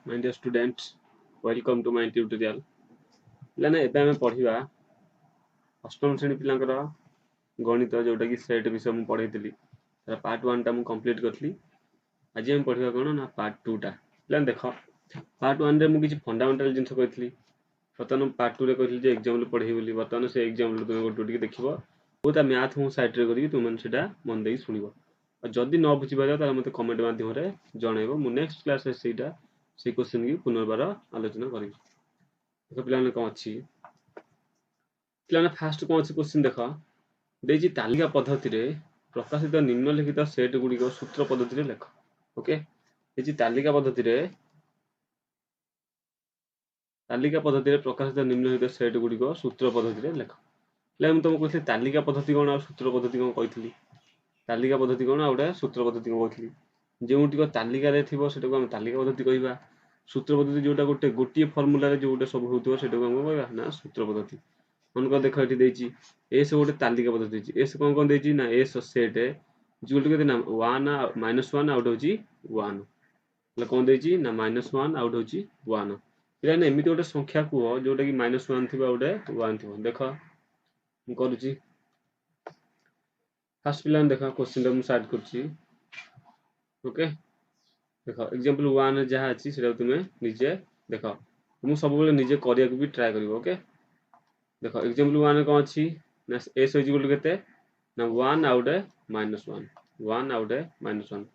my dear students, welcome to my tutorial. ପିଲାମାନେ ଏବେ ଆମେ ପଢିବା ଅଷ୍ଟମ ଶ୍ରେଣୀ ପିଲାଙ୍କର ଗଣିତ ଯୋଉଟା କି ସେଟ୍ ବିଷୟ ମୁଁ ପଢେଇଥିଲି ତାର ପାର୍ଟ 1 ଟା ମୁଁ କମ୍ପ୍ଲିଟ୍ କରିଥିଲି। ଆଜି ଆମେ ପଢିବା କ'ଣ ନା ପାର୍ଟ 2 ଟା। ପିଲାମାନେ ଦେଖ ପାର୍ଟ 1 ରେ ମୁଁ କିଛି ଫଣ୍ଡାମେଣ୍ଟାଲ ଜିନିଷ କହିଥିଲି, ବର୍ତ୍ତମାନ ପାର୍ଟ 2 ରେ କହିଥିଲି ଯେ ଏକ୍ସାମ୍ପଲ ପଢେଇବି ବୋଲି। ବର୍ତ୍ତମାନ ସେ ଏକ୍ସାମ୍ପଲ ତୁମେ ଗୋଟେ ଟିକେ ଦେଖିବ, ବହୁତ ମ୍ୟାଥ୍ ମୁଁ ସାଇଡରେ କରିବି, ତୁମମାନେ ସେଟା ମନ ଦେଇକି ଶୁଣିବ। ଆଉ ଯଦି ନ ବୁଝିପାରିବ ତାହେଲେ ମୋତେ କମେଣ୍ଟ ମାଧ୍ୟମରେ ଜଣାଇବ, ମୁଁ ନେକ୍ସଟ କ୍ଲାସରେ ସେଇଟା ସେଇ क्वेश्चन की पुनर्बार आलोचना करी। देखो पिलाने कौन अच्छी पिलाने फास्ट कौन अच्छी क्वेश्चन देखो देजी तालिका पद्धति रे प्रकाशित निम्नलिखित सेट गुडी को सूत्र पद्धति रे लेख। ओके देजी तालिका पद्धति रे प्रकाशित निम्नलिखित सेट गुडी को सूत्र पद्धति रे लेख। ले हम तुमको कहली तालिका पद्धति कोन और सूत्र पद्धति कोन कहली। तालिका पद्धति कोन आ उडा सूत्र पद्धति कोन कहली। जेउटिको तालिका रे थिबो सेटको हम तालिका पद्धति कहबा। सूत्र पद्धति जोटा गोटे फॉर्मूला रे जोटा सब होतो सेटको हम कहबा ना सूत्र पद्धति। मन को देखो एठी देछि एस गोटे तालिका पद्धति देछि। एस कोन कोन देछि ना एस सेट जोटा केते ना 1 -1 आउट होछि 1 ले कोन देछि ना -1 आउट होछि 1। पिला ने एमिति गोटे संख्या को जोटा कि -1 थिबा गोटे 1 थिबो। देखो हम करूछि फर्स्ट पिला देखो क्वेश्चन हम स्टार्ट करछि। ओके देखो एग्जांपल 1 जहाँ अच्छी से तुम्हें निजे देख मुझे सब निजे करिया भी ट्राए करिवो। ओके देखो एग्जांपल 1 कौन अच्छी ना एस हो के ना 1 आउट -1 1 आउट -1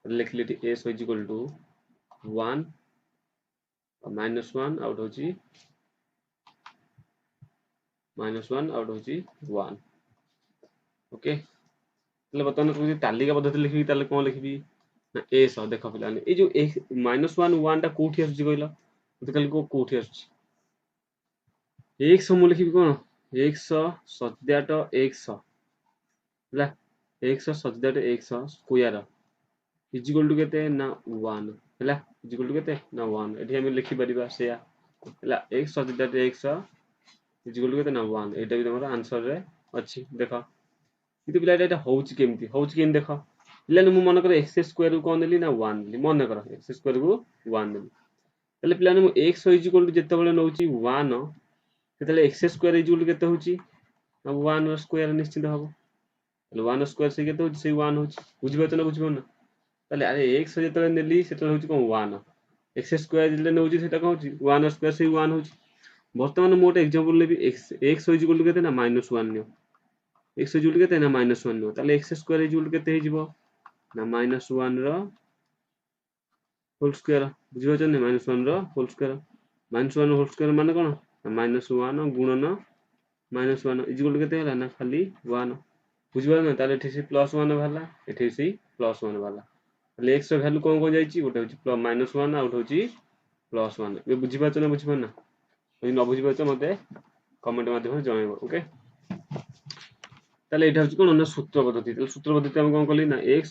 लिखली एस हो टू 1 -1 आउट होची -1 आउट होची 1। ओके तले बतन को तालिका पद्धति लिखि ताले कोन लिखबी ना एस देख पिला ए जो -1 1 टा कोठी आसुची कहला तो कल को कोठी आसुची x मु लिखबी कोन x सच x ला x such x square is equal to केते ना 1 हला इज इक्वल टू केते ना 1 एठी हम लिखि परिबा सेया हला x such x is equal to केते ना 1 एटा भी हमर आंसर रे अछि। देखो किते पिला एटा होउची केम देखो पिलाने मु मन कर x स्क्वायर को कोन देली ना 1 देली मन कर x स्क्वायर को 1 देली तले पिलाने मु x इज इक्वल टू जत्ते बेले नउची 1 तले x square is equal to केते होची ना 1 रो स्क्वायर निश्चित हबो तले 1 स्क्वायर से केते होची से 1 होची बुझि पाछन ना तले अरे x जत्ते नेली सेटा होची कोन 1 x स्क्वायर जले नउची सेटा कोन होची 1 स्क्वायर से 1 होची। वर्तमान मु गोटे एग्जांपल लेबी x इज इक्वल टू केते ना -1 नियो x इज इक्वल टू केते ना -1 नियो तले x square is equal to केते हिजिबो ना -1 रो होल स्क्वायर बुझि पाछन -1 रो होल स्क्वायर -1 होल स्क्वायर माने कोन -1 गुणन -1 इज इक्वल टू केते होला ना खाली 1 बुझि पाछन ताले एठी से +1 भाला एठी से +1 भाला तले x रो वैल्यू कोन कोन जाईची गोटे होची -1 आउट होची +1 ए बुझि पाछन बुझि पाना यदि न बुझि पाछ मते कमेंट माध्यम जणाइबो। ओके ताले एठा होची कोन ना सूत्र पद्धति ताले सूत्र पद्धति हम कोन करली ना x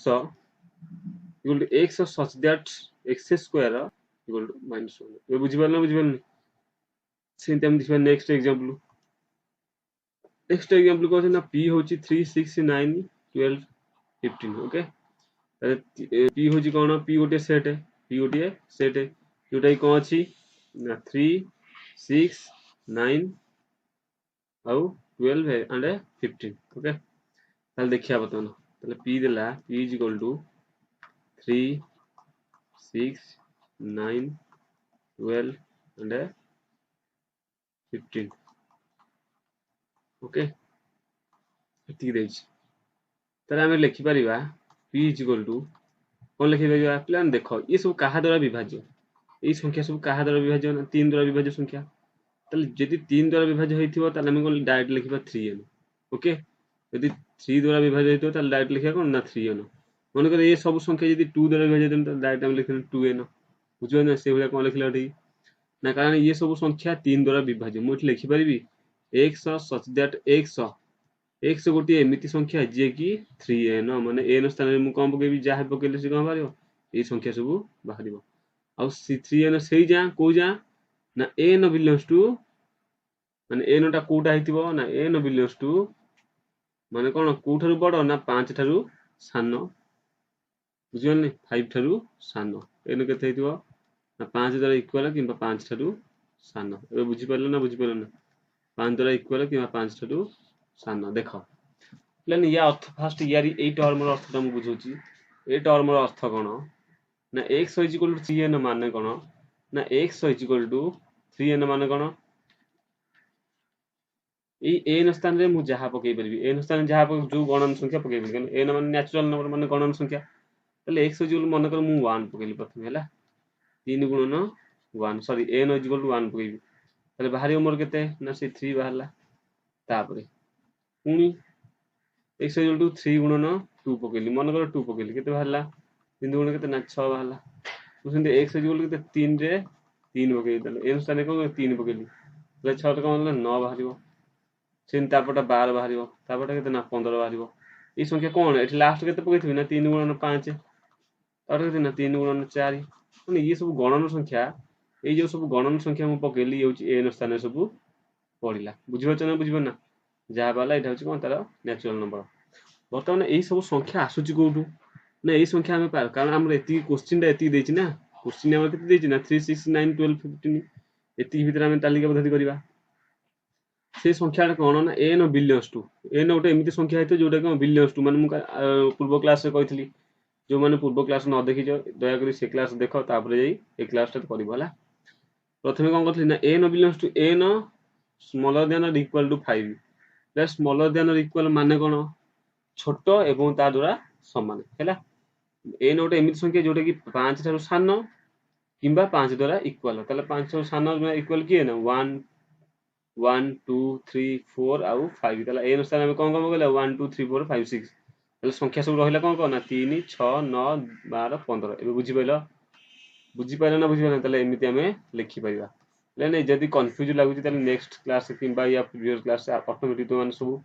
equal to x such that x square equal to -1 ए बुझि पारना सेम हम देखबा नेक्स्ट एग्जांपल को ना p होची 3 6 9 12 15। ओके p होची कोन p गोटे सेट जोटा कोन अछि ना 3 6 9 आउ 12 एंड 15। ओके ताले देखिया बतन ताले p देला p is equal to 3 6 9 12 and 15। Okay एति देछि ताले हम लिखि परिबा p इज इक्वल टू कोन लिखि परिबा प्लान देखो ये सब कहा द्वारा विभाज्य ए संख्या सब कहा द्वारा विभाज्य ना 3 द्वारा विभाज्य संख्या ताले यदि 3 द्वारा विभाज्य होइथिबो ताले हम कोन डायरेक्ट लिखिबा 3n। ओके यदि 3 द्वारा विभाज्य होइथिबो ताले डायरेक्ट लिखिबा कोन ना 3n मन कर ये सब संख्या यदि 2 द्वारा विभाज्य होइथिबो ताले डायरेक्ट हम लिखिबा 2n बुझियो ना से भला कोन लिखला एठी ना कारण ये सब संख्या 3 द्वारा विभाज्य मु एठी लिखि परिबी x सच दैट x गोटी एमिति संख्या जे कि 3n माने n स्थान रे मु कोन पकेबी जा पकेले से कोन बारियो ए संख्या सब बाहरिबो आ 3n सेई जा को जा ना n बिलोंग्स टू माने n टा कोटा हितिबो ना n बिलोंग्स टू माने कोन कोठारु बडो ना 5 ठारु सानो बुझियोनी 5 ठारु सानो n केते हितिबो ना 5 द्वारा इक्वल कि 5 ठारू सान ए बुझी पारलो ना 5 द्वारा इक्वल कि 5 ठारू सान देख प्लान या अर्थ फास्ट यार ए टर्म अर्थ तुम बुझौची ए टर्म अर्थ कोन ना x is equal to 3n माने कोन ना x is equal to 3n माने कोन एन स्थान रे मु जहा पकई परबी एन स्थान जहा जो गणन संख्या पकई परबी कारण एन माने नेचुरल नंबर माने गणन संख्या तले x इज इक्वल माने कर मु 1 पकईली प्रथम हैला 3 गुणन 1 sorry n is equal to 1 पकईबी तले बाहरी मोर केते ना से 3 बाहरला तापरे पुनी x इज इक्वल टू 3 गुणन 2 पकईली मन कर 2 पकईली केते बाहरला 3 गुणन केते ना 6 बाहरला उसेंते x इज इक्वल टू केते 3 रे 3 पकई तले एन स्थान को 3 पकईली तले 6 रे कोन 9 बाहरिबो सेन तापटा 12 बाहरिबो तापटा केते ना 15 बाहरिबो ई संख्या कोन एठी लास्ट केते पकईथिबी ना 3 गुणन 5 तापर केते ना 3 गुणन 4 माने ये सब गणन संख्या ए जो सब गणन संख्या मु पकेली होची एन स्थान सब पड़िला बुझिबो ना बुझिबो ना जा बाला एटा होची कोन तार नेचुरल नंबर वर्तमान ए सब संख्या आसुची कोठू ना ए संख्या हमें पार कारण हमर एती क्वेश्चन टा एती देछि ना क्वेश्चन हमर केते देछि ना 3 6 9 12 15 एती भीतर हमें तालिका पद्धति करिबा से संख्या कोन ना एन बिलियंस टू एन गोटे एमिति संख्या हेतु जोटा कोन बिलियंस टू माने मु पूर्व क्लास रे कहितली जो माने पूर्व क्लास न देखिछ दया करी से क्लास देखो तापर जाई ए क्लास टा करिबो हला प्रथमे कोन करथली ना n belongs to n smaller than or equal to 5 plus smaller than or equal माने कोन छोट एवं ता द्वारा समान हैला एन गोटे एमिति संख्या जोटा कि 5 ठारू सान किंबा 5 द्वारा इक्वल तले 5 ठारू सान इक्वल किए ना 1 1 2 3 4 आउ 5 तले एन स्थान में कोन कोन गेला 1 2 3 4 5 6 तले संख्या सब रहिला कोन कोन ना 3 6 9 12 15 एबे बुझी पाइलो ना बुझी पाइलो तले एमिति हमें लिखि परिबा लेने जदी कंफ्यूज लागुची तले नेक्स्ट क्लास किंबा या प्रीवियस क्लास से ऑटोमेटिक तो मान सब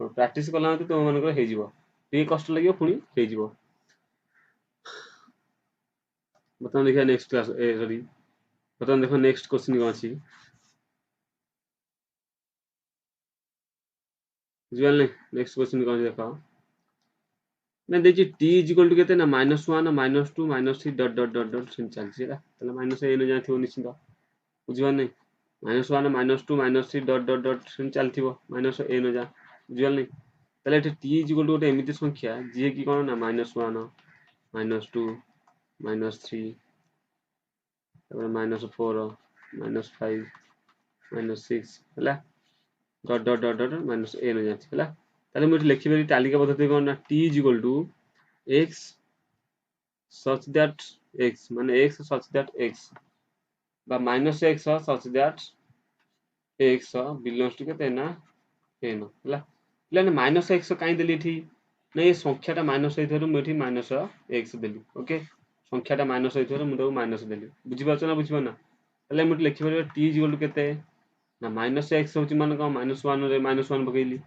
प्रैक्टिस कला तो मन कर हे जिवो टी कष्ट लागियो पुनी हे जिवो बतन देखिए नेक्स्ट क्लास ए सॉरी बतन देखो नेक्स्ट क्वेश्चन कोन अछि बुझियल नै नेक्स्ट क्वेश्चन कोन देखो ना देखिए t इज इक्वल टू केते ना -1 -2 -3 dot dot dot dot same चलछि रा तले माइनस ए न जाथिबो निश्चित बुझिबा नै -1 -2 -3 डॉट डॉट डॉट सेम चलथिबो माइनस ए न जा बुझियल नै तले एठी t इज इक्वल टू गोटे एमिति संख्या जे कि कोन ना -1 -2 -3 तापर -4 -5 -6 हला dot dot dot dot minus ए न जाछि हला ताले मु लिखि बरि तालिका पद्धति कोन ना t is equal to x such that x माने x such that x बा minus x such that x belongs to केते ना n हला लेने माइनस x काई देली थी ना ये संख्या टा माइनस होई थरो मेठी माइनस x देली ओके संख्या टा माइनस होई थरो मु तो माइनस देली बुझि पाछो ना बुझिबो ना तले मु लिखि परबे t इज इक्वल टू केते ना माइनस x होची माने को -1 रे -1 पकेली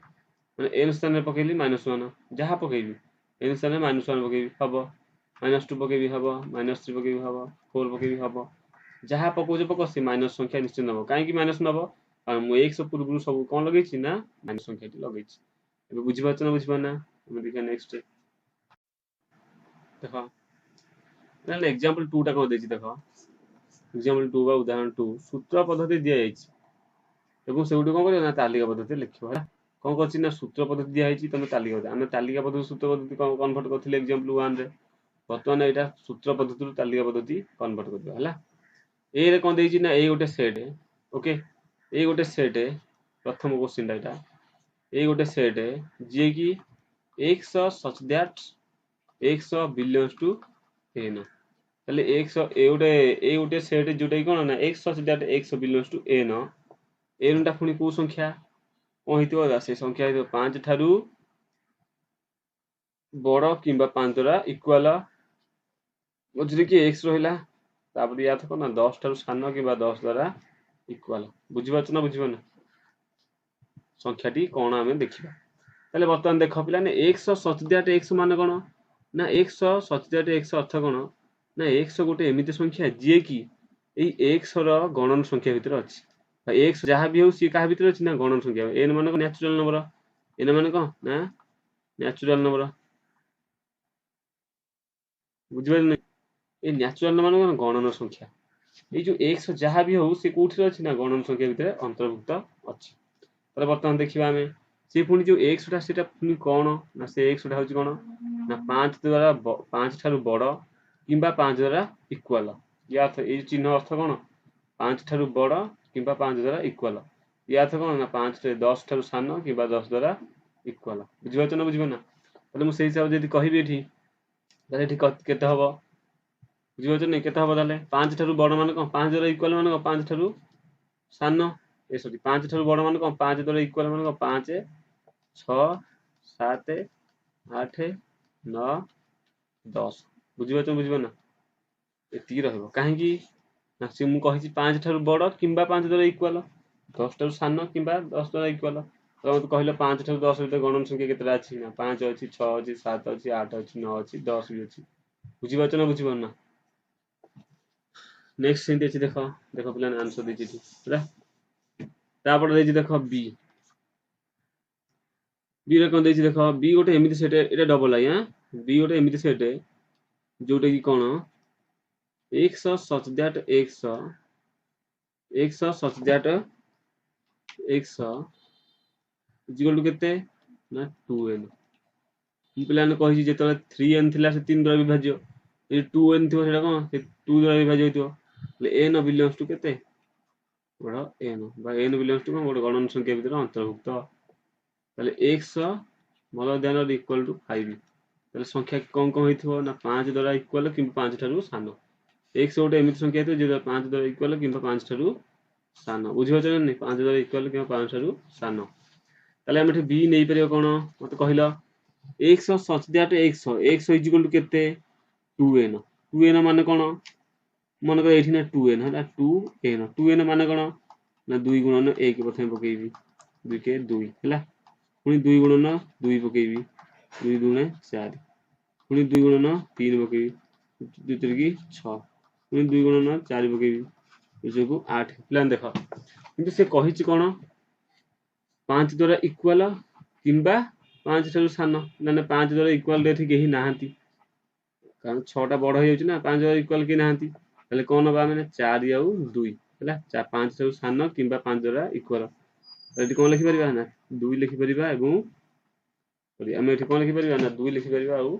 माने n स्थान रे पकेली -1 जहा पकेबी n स्थान रे -1 पकेबी हबो -2 पकेबी हबो -3 पकेबी हबो 4 पकेबी हबो जहा पकोजे पको से माइनस संख्या निश्चित नबो काहे कि माइनस नबो और मु 1 पूर्व सब कोन लगेछि ना माइनस संख्या टी लगेछि एबे बुझि पाछ ना बुझिबा ना हम देखा नेक्स्ट देखो ना एग्जांपल 2 टा को देछि देखो एग्जांपल 2 बा उदाहरण 2 सूत्र पद्धति दिया जाइछि एबो सेउडी कोन करियो ना तालिका पद्धति लिखिबो है कोन करछि ना सूत्र पद्धति दिया जाइछि तमे तालिका पद्धति हम तालिका पद्धति सूत्र पद्धति कन्वर्ट करथिले एग्जांपल 1 रे वर्तमान एटा सूत्र पद्धति तालिका पद्धति कन्वर्ट करबो हला ए रे कोन देछि ना ए गोटे सेट है ओके ए गोटे सेट है प्रथम क्वेश्चन डाटा ए गोटे सेट है जे कि x such that x belongs to n तले x ए गोटे सेट जोटा कोन ना x such that x belongs to n टा पुनी को संख्या कोन हितबो से संख्या हितबो 5 थारू बड़ किंबा 5 द्वारा इक्वल बुझली कि x रहिला तापर या थको ना 10 थारू सान किंबा 10 द्वारा इक्वल बुझि पाछ ना बुझिबो ना संख्याटी कोन हमें देखिबा तले वर्तमान देखो पिला ने x सच दैट x माने कोन ना x सच दैट x अर्थ कोन ना x गोटे एमिति संख्या जे कि एई x रो गणन संख्या भीतर अछि x जहा भी हो सी का भीतर अछि ना गणन संख्या n माने को नेचुरल नंबर n माने को ना नेचुरल नंबर बुझिबे नै ए नेचुरल माने को गणन संख्या ये जो x जहाँ भी हो से कोठी अछि ना गणन संख्या भितर अंतर्भुक्त अछि। ताले वर्तमान देखिबा हमें से पुनी जो x टा सेटा पुनी कोन ना से x टा होची कोन ना 5 द्वारा 5 ठारू बड़ किंबा 5 द्वारा इक्वल। या अर्थ ए चिन्ह अर्थ कोन 5 ठारू बड़ किंबा 5 द्वारा इक्वल। या अर्थ कोन ना 5 रे 10 ठारू सानो किंबा 10 द्वारा इक्वल। बुझिबा ना बुझिबा ना ताले मु सेहि हिसाब जदी कहिबे एठी ताले एठी केते हबो बुझिबा नै केते हबो ताले 5 ठारू बड़ माने कोन 5 द्वारा इक्वल माने 5 ठारू सानो ए सॉरी 5 ठारू बड़ माने कोन 5 द्वारा इक्वल माने 5 6 7 8 9 10 बुझिबा ना एती रहबो काहे कि ना से मु कहिछि 5 ठारू बड़ किंबा 5 द्वारा इक्वल 10 ठारू सानो किंबा 10 द्वारा इक्वल तो मते कहले 5 ठारू 10 भितर गणन संख्या केतेटा अछि ना 5 अछि 6 अछि 7 अछि 8 अछि 9 अछि 10 भी अछि बुझिबा ना बुझिबा ना नेक्स्ट सेंट अछि देखो देखो प्लान आंसर देछि पूरा तापर देछि देखो बी बी रे कोन देछि देखो बी गोटे एमिति सेट एटा डबल आई हां बी गोटे एमिति सेट जोटे की कोन x such that x such that x equal to केते ना 2n प्लान कहि जेतले 3n थिला से 3 द्वारा विभाज्य ए 2n थियो सेटा कोन से 2 द्वारा विभाज्य होइतो ले n बिलोंग्स टू केते बड़ा n बा n बिलोंग्स टू कोन गणन संख्या भितर अंतर्भुक्त ताले x more than equal to 5 ताले संख्या कोन कोन होइथिबो ना 5 द्वारा इक्वल कि 5 ठारू सानो x गोटे एमिति संख्या हेतु जे 5 द्वारा इक्वल कि 5 ठारू सानो बुझिबो छ नै 5 द्वारा इक्वल कि 5 ठारू सानो ताले हम एठी b नै परियो कोन मते कहिलो x such that x is equal to केते 2n 2n माने कोन मन कर एठी ना 2n हला 2n माने कोन ना 2 गुणन 1 प्रथम पकेबी 2 के 2 हला पुनी 2 गुणन 2 पकेबी 2 गुणे 4 पुनी 2 गुणन 3 पकेबी 2 3 6 पुनी 2 गुणन 4 पकेबी इसको 8 प्लान देखो किंतु से कहिछि कोन 5 द्वारा इक्वल किंबा 5 ठारू सानो ना 5 द्वारा इक्वल रेथि केही नाहंती कारण 6 टा बड़ होय छि ना 5 द्वारा इक्वल के नाहंती तले कोन बा माने 4 आउ 2 हला 5 ठारू सानो किंबा 5 द्वारा इक्वल एठी कोन लिखि परिबा ना 2 लिखि परिबा एवं हम एठी कोन लिखि परिबा ना 2 लिखि परिबा आउ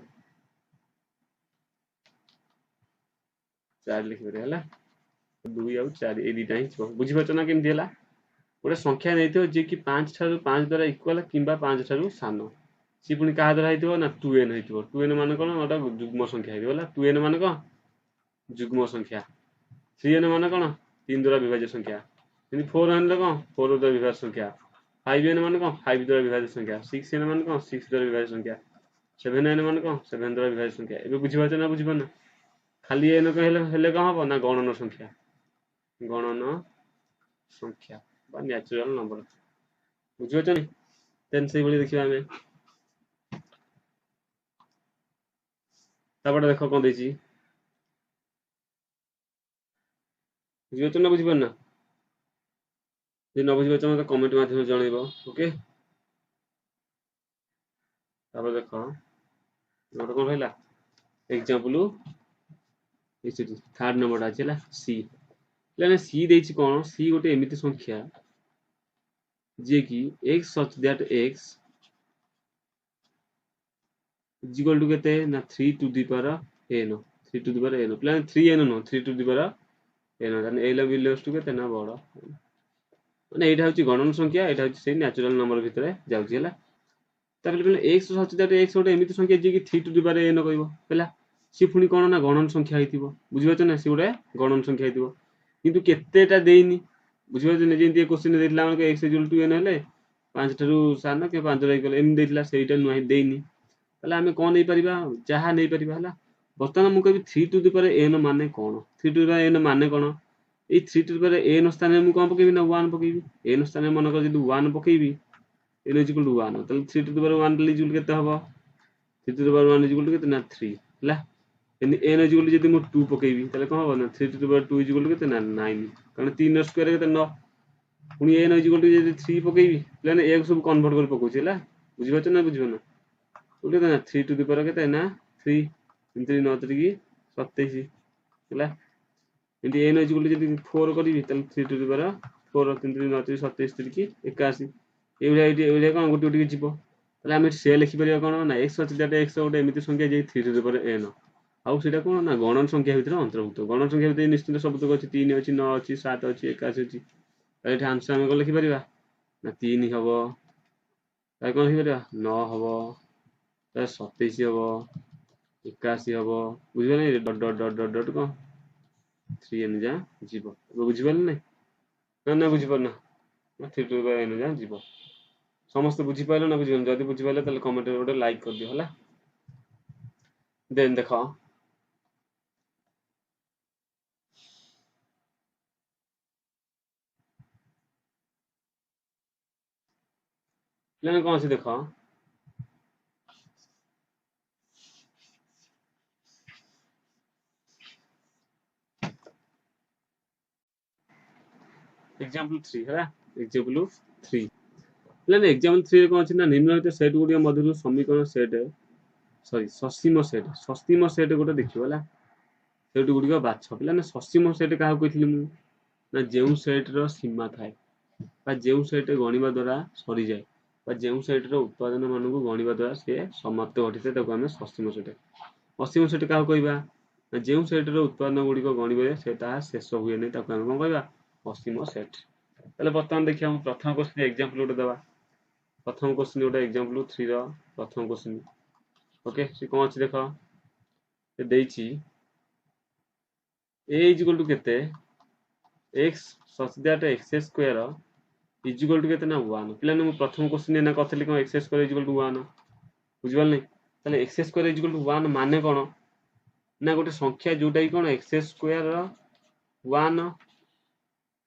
4 लिखि परिबा हला 2 आउ 4 ए दिटा ही छ बुझि पछ ना केमथि हला गोटे संख्या नैथियो जे कि 5 ठारू 5 द्वारा इक्वल किंबा 5 ठारू सानो सी पुनी कहा द्वारा हेतिबो ना 2n हेतिबो 2n माने कोन ओटा जुग्म संख्या हेतिबो हला 2n माने कोन जुग्म संख्या 3n माने कोन 3 द्वारा विभाज्य संख्या यदि 4n ले कोन 4 द्वारा विभाज्य संख्या 5n माने कोन 5 द्वारा विभाज्य संख्या 6n माने कोन 6 द्वारा विभाज्य संख्या 7n माने कोन 7 द्वारा विभाज्य संख्या एबे बुझि पाछ ना बुझि पाना खाली n कहले हेले कोन हबो ना गणन संख्या बा नेचुरल नंबर बुझि पाछ नि देन सेही बली देखिबा हमें तापड़े देखो कोन देछि बुझि पाछ ना बुझि पाना जे न बुझि पाछ मते कमेंट माध्यम जणाइबो ओके तापर देखो नोट कोन रहला एग्जांपल इस थर्ड नंबर अछि हला सी लेने सी देछि कोन सी गोटे एमिति संख्या जे कि x such that x is equal to केते ना 3 to the power n 3 to the power n प्लान 3n नो 3 to the power n जान a ला बिलोंग्स टू केते ना बड़ माने एटा होची गणन संख्या एटा होची से नेचुरल नंबर भितरे जाउची हला तापर पले x such that x गोटे एमिति संख्या जे कि 3 to the power n कहइबो हला सी पुनी कोन ना गणन संख्या हेतिबो बुझि पाछ ना सी गोटे गणन संख्या हेतिबो किंतु केतेटा देइनी बुझि पाछ ने जेंति क्वेश्चन देथिला हमके x = n हेले 5 ठारू सानो के 5 द्वारा इक्वल एम देथिला सेइटा नुई देइनी हला हमें कोन नै परिबा जहा नै परिबा हला बर्तमान मु कहबी 3 टू द पावर n माने कोन 3 टू द पावर n माने कोन ए 3 टू द पावर n स्थान में मु कोन पकेबी ना 1 पकेबी n स्थान में मन कर जदी 1 पकेबी n = 1 तले 3 टू द पावर 1 इक्वल केते हबो 3 टू द पावर 1 इक्वल केते ना 3 हला n इक्वल जदी मु 2 पकेबी तले कोन हबो ना 3 टू द पावर 2 इक्वल केते ना 9 कारण 3 r स्क्वायर केते 9 पुनी n इक्वल जदी 3 पकेबी प्लान a को सब कन्वर्ट कर पकोछि हला बुझि पाछ ना बुझिबो ना उले ना 3 टू द पावर केते ना 3 3 9 3 27 हला एमती n इक्वल टू जब 4 करी 3 टू द पावर 4 3 3 9 3 27 3 की 81 एवढा कौन गोटे गोटे जीव ताले आम से लिखिपर कौन ना x अच्छी x गोटे एमती संख्या जे 3 टू द पावर n आउ से कौन ना गणन संख्या भितर अंतर्भुक्त गणन संख्या भितर निश्चित सबतक अच्छी 3 अच्छी 9 अच्छी 7 अच्छी 81 अच्छी ये आंसर आम कौन लिखिपर ना 3 हम कौन लिखिपर 9 हम 27 हम 81 हम बुझे डट डट डट डट डट कौन 3n जा जीव बुझिपारे ना ना बुझिपार ना 3 टू द पावर n जा जीव समस्त बुझिपारे ना बुझिपारे जदि बुझिपारे ताले कमेंट रे गोटे लाइक कर दियो हला देन देखो लेकिन कौन से देखो एग्जांपल 3 है एग्जांपल 3 लेकिन एग्जांपल 3 रे कौन अछि ना निम्नलिखित सेट गुडी मध्यरु समीकरण सेट सॉरी ससीम सेट गोटे देखियो हला सेट गुडी को बाछ पिला ना ससीम सेट काहा कहितली मु ना जेउ सेट रो सीमा थाए बा जेउ सेट गणिबा द्वारा सरी जाए बा जेउ सेट रो उत्पादन मान को गणिबा द्वारा से समाप्त घटिते ताको हमें ससीम सेट असीम सेट काहा कहबा ना जेउ सेट रो उत्पादन गुडी को गणिबे सेटा शेष हुए नै ताको हमें कोन कहबा असीम सेट ताले वर्तमान देखिया हम प्रथम क्वेश्चन एग्जांपल गोटे दबा प्रथम क्वेश्चन गोटे एग्जांपल 3 रो प्रथम क्वेश्चन ओके से कोन अछि देखो ए देछि a इक्वल टू केते x such that x square is equal to केते ना 1 पिला ने प्रथम क्वेश्चन ना कथली कोन x square is equal to 1 बुझिबल नै ताले x square is equal to 1 माने कोन ना गोटे संख्या जोटा ही कोन x square 1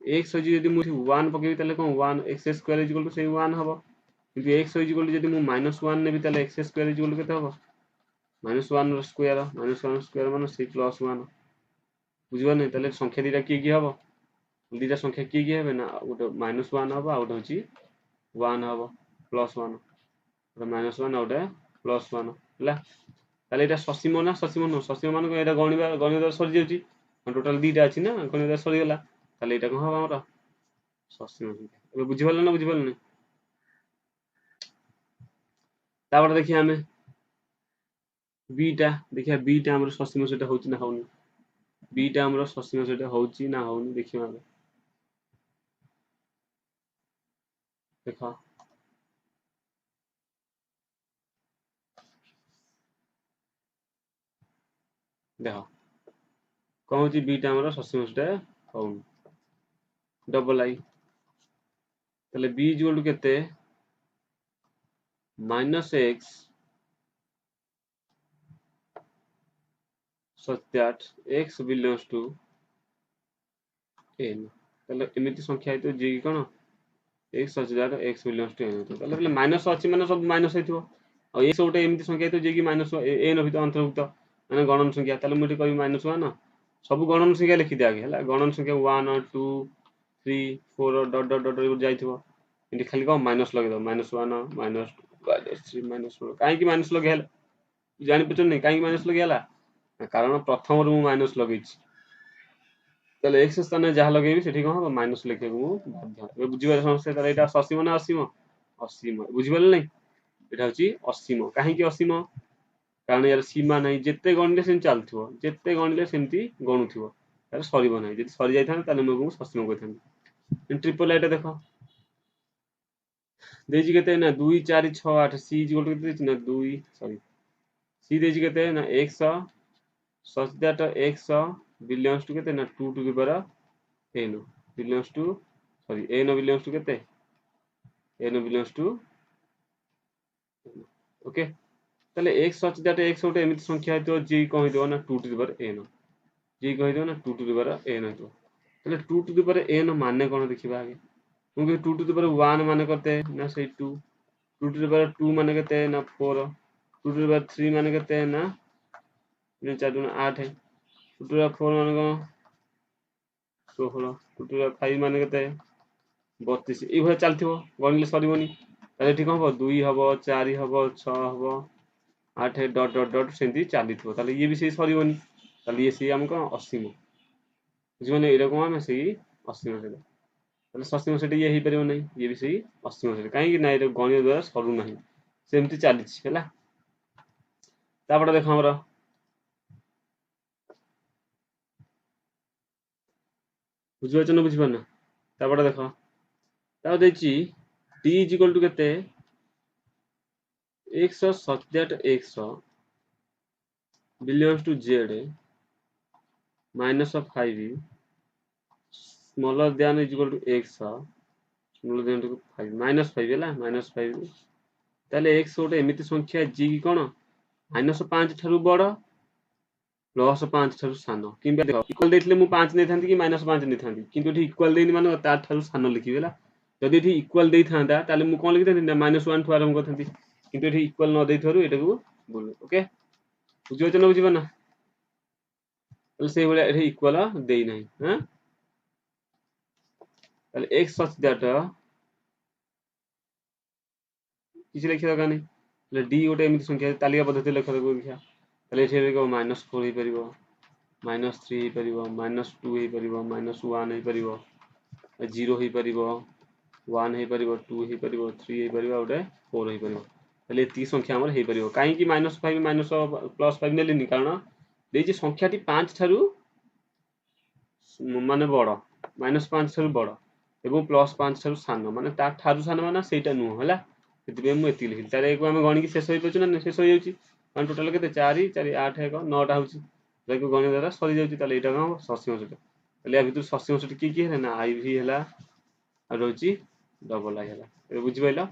x होजी यदि मु 1 पकेबी ताले कोन 1 x square is equal to से 1 हबो किंतु x is equal to यदि मु -1 नेबी ताले x square is equal to केते हबो -1 रो स्क्वायर -1 स्क्वायर माने c + 1 बुझिबल नै ताले संख्या दिटा की हबो दिटा संख्या की हेबे ना गोटे -1 हबो आ गोटे होची 1 हबो +1 गोटे -1 आ गोटे +1 हला ताले एटा ससीम ना ससीम न ससीम मान को एटा गणिबा सरी जेउची टोटल दिटा अछि ना गणिबा सरी गेला ताले एटा कोन हबो हमरा ससीम ए बुझिबल ना बुझिबल नै तापर देखिया हमें बीटा देखिया बीटा हमर ससीम सेटा होची ना होनी बीटा हमर ससीम सेटा होची ना होनी देखियो हम देखा देखो कौन होची बीटा हमर ससीम सेटा होनी डबल आई ताले b इक्वल टू केते -x such that x belongs to n ताले एमिति संख्या हेतु जे कि कोन x such that x belongs to n ताले माइनस अछि माने सब माइनस हेतिबो आ x गोटे एमिति संख्या हेतु जे कि माइनस n भितर अंतर्भुक्त माने गणन संख्या ताले मुठी कहि -1 सब गणन संख्या लिखि दे आगे हला गणन संख्या 1 2 3 4 डॉट डॉट डॉट जाइथिबो इति खाली को माइनस लगे दो -1 -3 -4 काहे कि माइनस लगे हला जानि पछ नै काहे कि माइनस लगे हला कारण प्रथम रु माइनस लगै छी ताले x स्थान जहा लगेबी सेठी कोन हो माइनस लिखे को बाध्य ए बुझिबा समस्या ताले एटा ससीम ना असीम असीम बुझिबल नै एटा होची असीम काहे कि असीम कारण यार सीमा नै जेते गणिले सेन चलथिबो जेते गणिले सेमती गणुथिबो तार सरीबो नै जदि सरी जाय थान ताले मगु ससीम कहिथान ट्रिपल एटा देखो देजी केते ना 2 4 6 8 c इक्वल टू केते ना 2 सॉरी c देजी केते ना 100 such that x belongs to केते ना 2 to the power n belongs to sorry n belongs to केते n belongs to ओके ताले x such that x गोटे एमिति संख्या हेतो जे कोन हेतो ना 2 to the power n जे कोन हेतो ना 2 to the power n हेतो ताले 2 to the power n माने कोन देखिबा आगे क्योंकि 2 to the power 1 माने करते ना से 2 2 to the power 2 माने करते ना 4 2 to the power 3 माने करते ना 4 2 8 2 to the power 4 माने को 16 2 to the power 5 माने करते 32 ए भय चलथिबो गणिले सरीबोनी ताले ठीक हबो 2 हबो 4 हबो 6 हबो 8 डॉट डॉट डॉट सेंती चालिथिबो ताले ये भी से सरीबोनी ताले ये से हमको असीम बुझिबने एटा कोन आमे सेही असीम सेट ताले ससीम सेट ये ही परिबो नहीं ये भी सेही असीम सेट काहे कि ना एटा गणित द्वारा सरू नहीं सेमती चालीछि हैला तापडा देखो हमरा बुझिबछ न बुझिबना तापडा देखो ता देछि t इक्वल टू केते x such that x belongs to z minus of 5 smaller than equal to x smaller than to 5 minus 5 है minus 5 ताले x गोटे एमिति संख्या g की कोन minus 5 ठारू बड़ प्लस 5 ठारू सान किबा देखो इक्वल देथिले मु 5 नै थांती कि minus 5 नै थांती किंतु एठी इक्वल देनी माने तार ठारू सान लिखिबे हला जदि एठी इक्वल देई थांता ताले मु कोन लिखि थांती -1 ठू आरंभ करथांती किंतु एठी इक्वल न देई थरु एटाकू बोल ओके बुझियो न बुझिबा ना ताले सेही बळे एठी इक्वल देई नाही हां ताले x सच दैट किसी लिखिया दरकार नहीं ताले d गोटे एमिति संख्या तालिका पद्धति लिखा दरकार लिखा ताले एठी लिखो -4 हे परिबो -3 हे परिबो -2 हे परिबो -1 हे परिबो 0 हे परिबो 1 हे परिबो 2 हे परिबो 3 हे परिबो गोटे 4 हे परिबो ताले एति संख्या हमर हे परिबो काहे कि -5 +5 नेलिनी कारण देछि संख्याटी 5 ठारू माने बड़ -5 ठारू बड़ एवं +5 ठारू सान माने ता ठारू सान माने सेटा नु हला सेति मैं एति लिखि तारे एको हम गणि कि शेष होई पछु ना शेष होई जाउची कारण टोटल केते 4 4 8 1 9 टा होउची जेको गणि द्वारा सरी जाउची ताले एटा हम ससीम सेट ताले या भितर ससीम सेट की है ना आई भी हला आ रहउची डबल आई हला ए बुझि पाइलो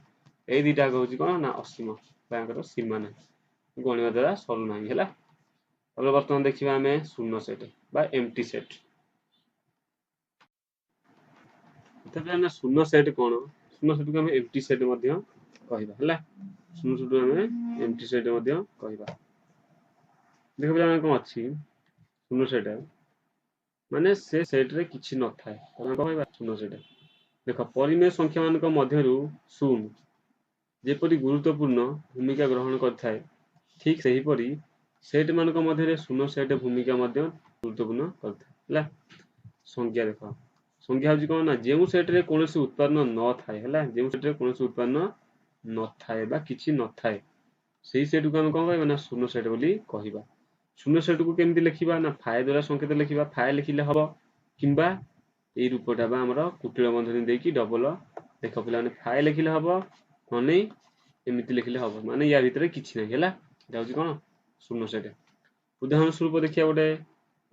ए दिटा कहउची कोन ना असीम बांकर सीमा ना गणि द्वारा सरू नाही हला अब वर्तमान देखिबा हमें शून्य सेट बा एम्प्टी सेट तबे हम शून्य सेट कोन शून्य सेट को हम एम्प्टी सेट मध्ये कहिबा हला शून्य सेट हम एम्प्टी सेट मध्ये कहिबा देखो हम कोन अछि शून्य सेट माने से सेट रे किछि न थाए हम कहबा शून्य सेट देखो परिमेय संख्या मान को मध्यरु शून्य जेपरि गुरुत्वपूर्ण भूमिका ग्रहण करथाय ठीक सही परि सेट मान को मध्य रे शून्य सेट भूमिका मध्य गुरुत्वपूर्ण करथाय हला संख्या देखो संख्या होची कोन ना जेउ सेट रे कोनोसी उत्पन्न न थाए हला जेउ सेट रे कोनोसी उत्पन्न न थाए बा किछि न थाए सेही सेट को हम कोन कहबा ना शून्य सेट बोली कहिबा शून्य सेट को केमति लिखिबा ना फाय द्वारा संकेत लिखिबा फाय लिखिले हबो किंबा ए रूपटा बा हमर कुटिल बंधनी देकी डबल देखो पिला ने फाय लिखिले हबो माने एमिति लिखिले हबो माने या भितरे किछि नै हला एटा होची कोन शून्य सेट उदाहरण स्वरूप देखिया गोटे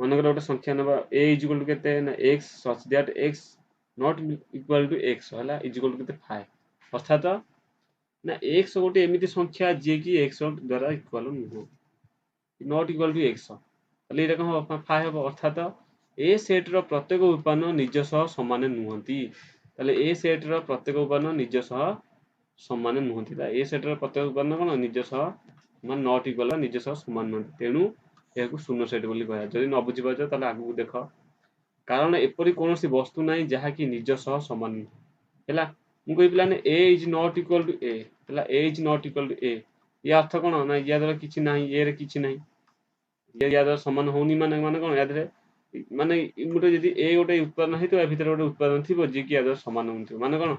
मनकर गोटे संख्या नबा a इक्वल टू केते ना x such that x not equal to x हला इक्वल टू केते 5 अर्थात ना x गोटे एमिति संख्या जे कि x द्वारा इक्वल नुहो नॉट इक्वल टू x तले एटा कोन 5 हो अर्थात a सेट रो प्रत्येक उपादान निज सह समान नुहंती तले a सेट रो प्रत्येक उपादान निज सह समान नुहंती ता a सेट रो प्रत्येक उपादान कोन निज सह मान नॉट इक्वल निज सह समान नुहंती तेनु याकू शून्य सेट बोली कहया जदि न बुझि पाछ ताले आगु देखो कारण एपरि कोनोसी वस्तु नाही जहा कि निज सह समान हैला मु कहि पिलाने a is not equal to a हैला a is not equal to a या अर्थ कोन ना या द्वारा किछि नाही a रे किछि नाही या द्वारा समान होनी माने माने कोन या द्वारा माने गोटे जदि a गोटे उत्पादन हेतो या भितर गोटे उत्पादन थिबो जे कि या द्वारा समान होनथिबो माने कोन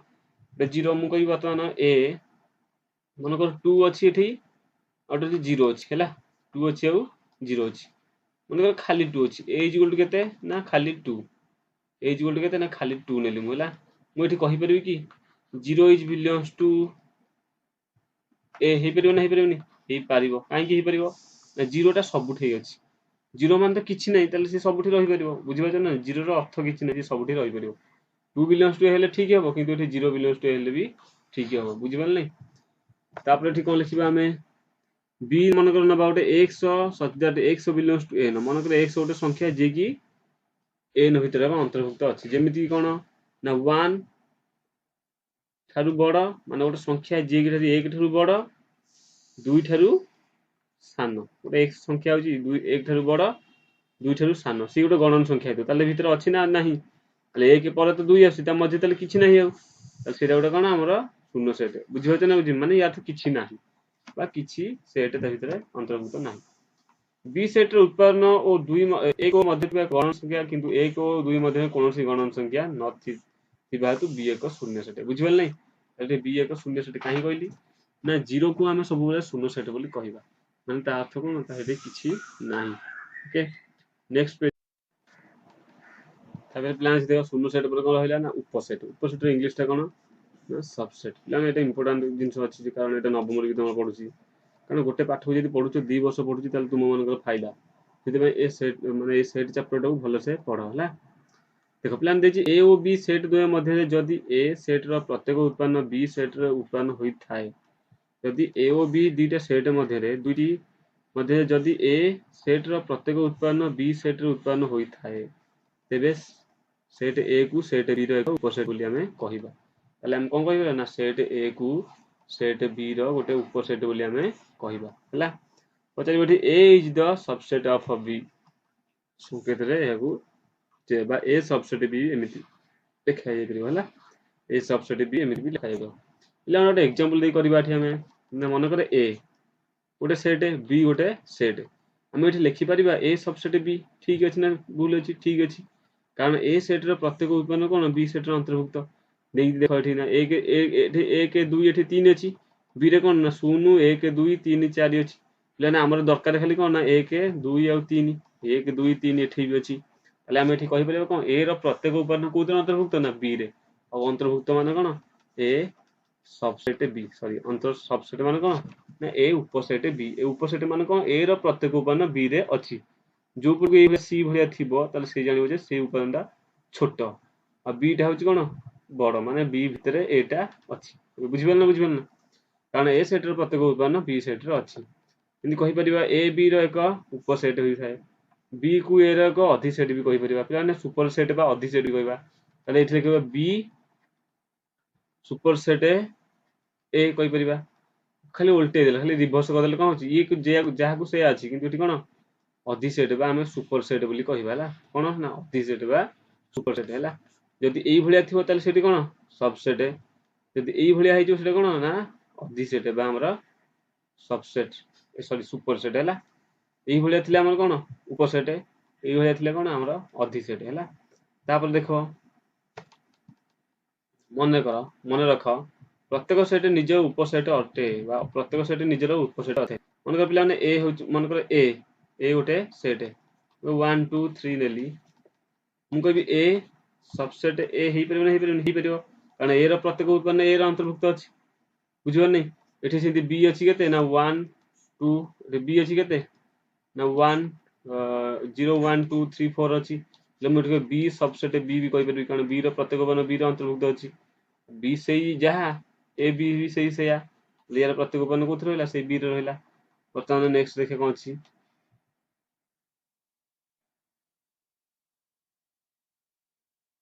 बे 0 मु कहि बर्तमान a मन को 2 अछि एठी और 0 अछि हैला 2 अछि और 0 अछि मन खाली 2 अछि a इक्वल टू केते ना खाली 2 a इक्वल टू केते ना खाली 2 नेली मु हैला मु एठी कहि परबी कि 0 इज बिलोंग्स टू a हे परबो ना हे परबोनी हे पारिबो काहे कि हे परबो ना 0 टा सबुठी अछि 0 मान त किछि नै ताले से सबुठी रहि परबो बुझि पाछ ना 0 रो अर्थ किछि नै सबुठी रहि परबो 2 बिलोंग्स टू हेले ठीक हेबो किंतु एठी 0 बिलोंग्स टू हेले भी ठीक हेबो बुझि पाल नै तापर एठी कोन लिखिबा हमें b मन कर नबा गोटे x such that x belongs to n मन कर x गोटे संख्या जे कि n भितर अंतर्भुक्त अछि जेमिति कोन ना 1 थारु बड़ माने गोटे संख्या जे कि 1 थारु बड़ 2 थारु सान गोटे x संख्या होची 2 1 थारु बड़ 2 थारु सान सी गोटे गणन संख्या हेतु ताले भितर अछि ना नाही ताले 1 पर त 2 आसी ता मध्ये ताले किछि नाही आउ ताले सेटा गोटे कोन हमर शून्य सेट बुझि होछ ना बुझि माने या तो किछि नाही बा किछि सेट ता भितर अंतर्भुक्त नाही बी सेट रे उत्पादन और दुई एक मध्य ଥିବା गण संख्या किंतु एक और दुई मध्य कौन गण संख्या नथिबा हेतु बी एक शून्य सेट बुझिबल नै एटे बी एक शून्य सेट काहे कहली ना जीरो को आमे सब बेले शून्य सेट बोली कहिबा माने ता अर्थ कोन ता हेते किछि नाही ओके नेक्स्ट पेज तापर प्लान देखो शून्य सेट पर कोन रहला ना उपसेट रे इंग्लिश ता कोन ना सबसेट प्लान एटा इंपोर्टेंट जिंस अछि कारण एटा नवम रे तुम पढुछि कारण गोटे पाठ को यदि पढुछ 2 वर्ष पढुछि ताले तुम मानकर फायदा सेते ए सेट माने ए सेट चैप्टर को भलो से पढो हला देखो प्लान देछि ए और बी सेट द्वय मध्य जदि ए सेट रो प्रत्येक उत्पन्न बी सेट रो उत्पन्न होई थाए यदि ए और बी दुईटा सेट मध्य रे दुईटी मध्य जदि ए सेट रो प्रत्येक उत्पन्न बी सेट रो उत्पन्न होई थाए तेबे सेट ए को सेट बी रो एक उपसेट बोली हमें कहिबा ताले हम कोन कहिबा ना सेट ए को सेट बी रो गोटे उपसेट बोली हमें कहिबा हला पचारि बठी A is the subset of B संकेत रे एगु जे बा ए सबसेट बी एमिति लिखा जाय परिबो हला ए सबसेट बी एमिति भी लिखा जाय इला गोटे एग्जांपल दे करबा ठी हमें ना मन करे ए गोटे सेट बी गोटे सेट हम एठी लिखि परिबा ए सबसेट बी ठीक अछि ना भूल अछि ठीक अछि कारण ए सेट रो प्रत्येक उत्पन्न कोन बी सेट रो अंतर्भुक्त देख देखो एठी ना 1 1 2 एठी 3 अछि बी रे कोन ना 0 1 2 3 4 अछि लेना हमर दरकार खाली कोन ना 1 2 और 3 1 2 3 एठी भी अछि ताले हम एठी कहि परिबा कोन ए रो प्रत्येक उत्पन्न कोन अंतर्भुक्त ना बी रे और अंतर्भुक्त माने कोन ए सबसेट बी सॉरी अंतर सबसेट माने कोन ना ए उपसेट बी ए उपसेट माने कोन ए रो प्रत्येक उत्पन्न बी रे अछि जो पर ए सी भलिया थिबो ताले से जानिबो जे से उत्पन्नटा छोट आ बी टा होची कोन बड़ माने बी भितरे एटा अछि बुझिबल ना कारण ए सेट रो प्रत्येक उत्पन्न बी सेट रो अछि इनि कहि परिबा ए बी रो एक उपसेट होई थाए बी को ए रो एक अधिसेट भी कहि परिबा पिलाने सुपर सेट बा अधिसेट कहबा ताले एठी कहबा बी सुपर सेट ए कहि परिबा खाली उल्टे देला खाली रिवर्स कर देले कोन होची ये जे जहा को से अछि किंतु एठी कोन अधिसेट बा हमें सुपर सेट बोली कहिबा हला कोन ना अधिसेट बा सुपर सेट हला जदि एई भलिया थिबो ताले सेठी कोन सबसेट जदि एई भलिया हेजो सेटा कोन ना अधिसेट बा हमरा सबसेट सॉरी सुपर सेट हला एई भलिया थिला हमर कोन उपसेट एई भलिया थिला कोन हमरा अधिसेट हला तापर देखो मन रख प्रत्येक सेट निज उपसेट अटे बा प्रत्येक सेट निजर उपसेट अटे मन कर पिला ने ए हो मन कर ए गोटे सेट 1 2 3 नेली मु कहबी ए सबसेट ए हेई परिबो कारण ए रो प्रत्येक उत्पन्न ए रो अंतर्भुक्त अछि बुझिबो नै एठी सेति बी अछि केते ना 1 2 रे बी अछि केते ना 1 0 1 2 3 4 अछि लेमु एठी बी सबसेट बी भी कहि परिबी कारण बी रो प्रत्येक उत्पन्न बी रो अंतर्भुक्त अछि बी सेई जहा ए बी भी सेई सेया यार प्रत्येक उत्पन्न कोथि रहला सेई बी रे रहला वर्तमान नेक्स्ट देखे कोन अछि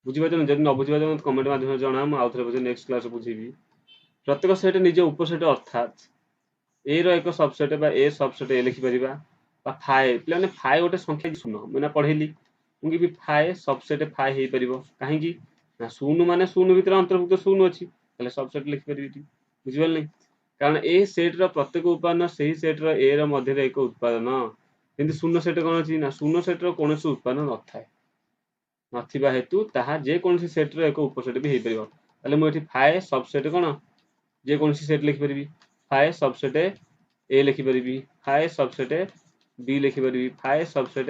बुझिबाजन जदि न बुझिबाजन कमेंट माध्यम जणा म आउथरे बुझे नेक्स्ट क्लास बुझिबी प्रत्येक सेट निज उपसेट अर्थात ए रो एक सबसेट बा ए सबसेट ए लिखि परिबा बा फाइ प्लाने फाइ गोटे संख्या सुनो मना पढेली मुगी भी फाइ सबसेट फाइ हेई परिबो काहे की ना शून्य माने शून्य भीतर अंतर्भुक्त शून्य अछि तले सबसेट लिखि परिबी बुझिबल नै कारण ए सेट रो प्रत्येक उत्पादन सही सेट रो ए रो मध्य रे एक उत्पादन किंतु शून्य सेट कोन अछि ना शून्य सेट रो कोनोसी उत्पादन नथाय नथिबा हेतु ताहा जे कोनसी सेट रो एक उपसेट भी हेई परिबो तले मु एठी फाइ सबसेट कोन जे कोनसी सेट लिखि परिबी फाइ सबसेट ए लिखि परिबी फाइ सबसेट बी लिखि परिबी फाइ सबसेट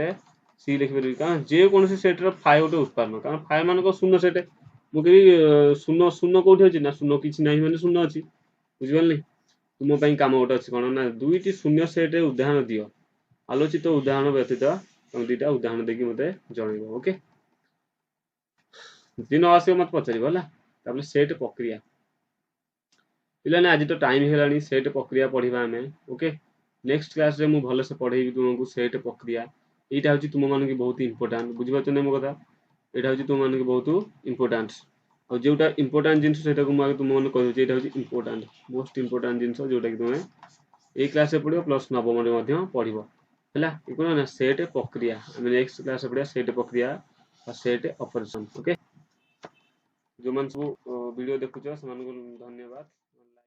सी लिखि परिबी कारण जे कोनसी सेट रो फाइ गोटे उत्पादन कारण फाइ मान को शून्य सेट मु कहि शून्य शून्य कोठी अछि ना शून्य किछि नाही माने शून्य अछि बुझिबल नै तुम पई काम गोटे अछि कोन ना दुईटी शून्य सेट उदाहरण दियो आलोचित उदाहरण व्यतीत तुम दुईटा उदाहरण देखि मते जणाइबो ओके दिन आसे मत पचारिबो हला तापर सेट प्रक्रिया पिलाने आज तो टाइम हेलानी सेट प्रक्रिया पढिबा हमें ओके नेक्स्ट क्लास रे मु भलो से पढेबी तुमको सेट प्रक्रिया एटा होची तुम माने की बहुत इंपोर्टेंट बुझिबा त नै मो कथा एटा होची तुम माने की बहुत इंपोर्टेंट और जेउटा इंपोर्टेंट जिंस सेटा को मागे तुम माने कहू जे एटा होची इंपोर्टेंट मोस्ट इंपोर्टेंट जिंस जोटा की तुमे ए क्लास रे पढिबो प्लस नवम रे मध्ये पढिबो हला इकोनो ना सेट प्रक्रिया हम नेक्स्ट क्लास रे पढिबा सेट प्रक्रिया और सेट ऑपरेशन ओके जो मन सब वीडियो देखुछ समान को धन्यवाद।